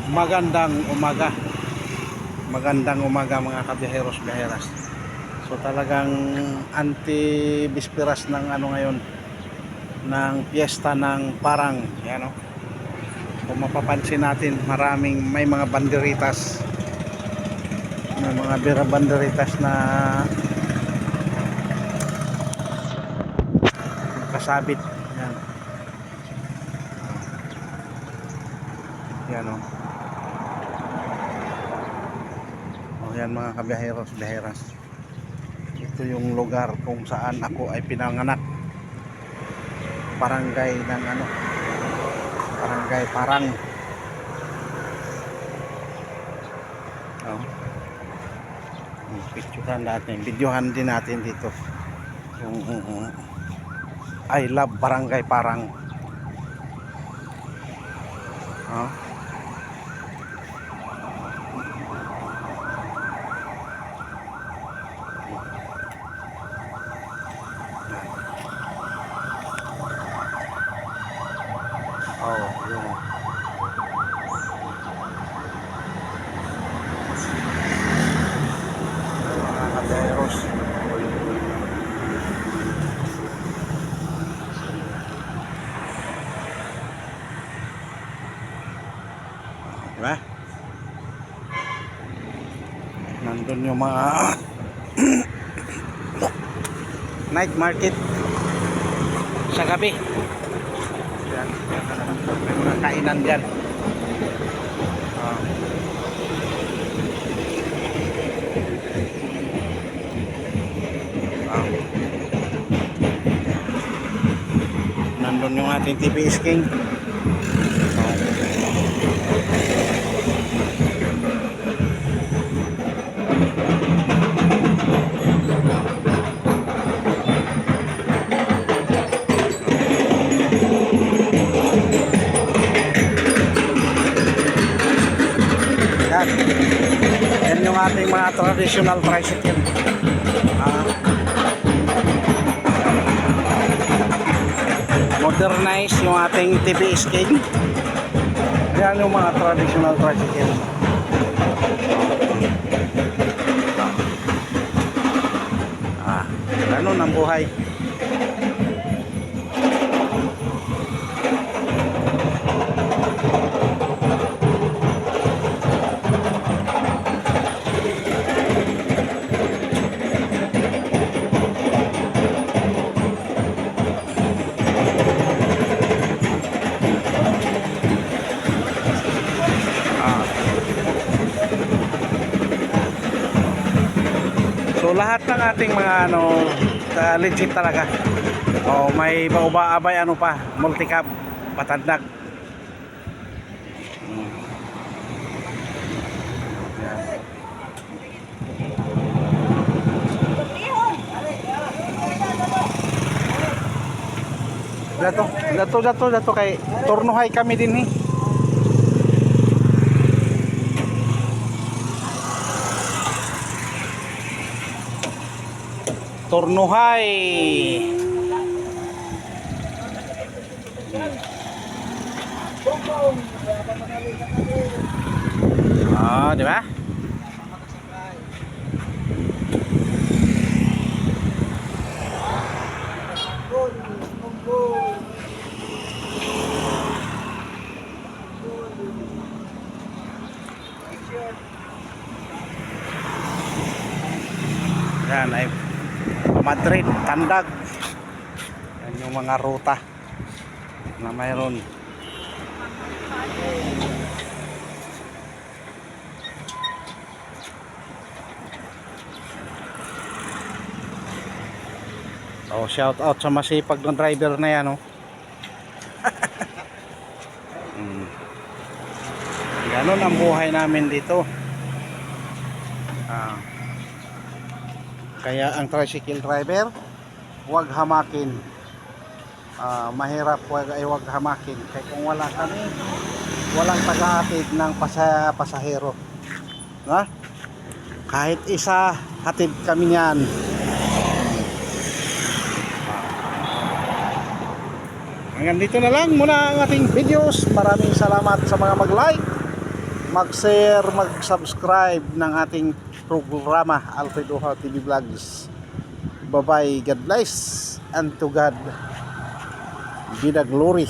Magandang umaga. Magandang umaga mga kabiyaheros biyaheras. So talagang anti-bisperas ng ano ngayon ng piyesta ng parang yan o. Kung mapapansin natin may mga banderitas. May mga banderitas na kasabit. Yan. Yan o. Yan mga kabiyaheros biyaheras. Ito yung lugar kung saan ako ay pinanganak. Barangay ng ano, Barangay Parang. Oh. Picturean natin, videohan din natin dito. Yung I love Barangay Parang. Oh. Oh, yun. Mga kaberos. Diba? Nandun yung mga night market sa gabi. Yan. May mga kainan dyan. Nandun yung ating TPS King. Yan yung ating mga traditional tricycle. Modernize yung ating TPS King. Yan yung mga traditional tricycle. Ganun ang buhay. So lahat ng ating mga ano legit talaga. Oh, may baubaabay ano pa, multicab, patandag. Dato kay turnohay kami din eh. Turnohay. Di ba? Yan ay Madrid, Tandag. Yan yung mga ruta na mayroon. Oh, shout out sa masipag ng driver na yan, oh. Ganon ang buhay namin dito. Kaya ang tricycle driver, huwag hamakin. Mahirap huwag hamakin. Kaya kung wala kami, walang taga-hatid ng pasahero. Na? Kahit isa, hatid kami niyan. Hanggang dito na lang muna ang ating videos. Maraming salamat sa mga mag-like, mag-share, mag-subscribe ng ating programa Alfred Oha TV Vlogs. Bye bye, God bless, and to God be the glory.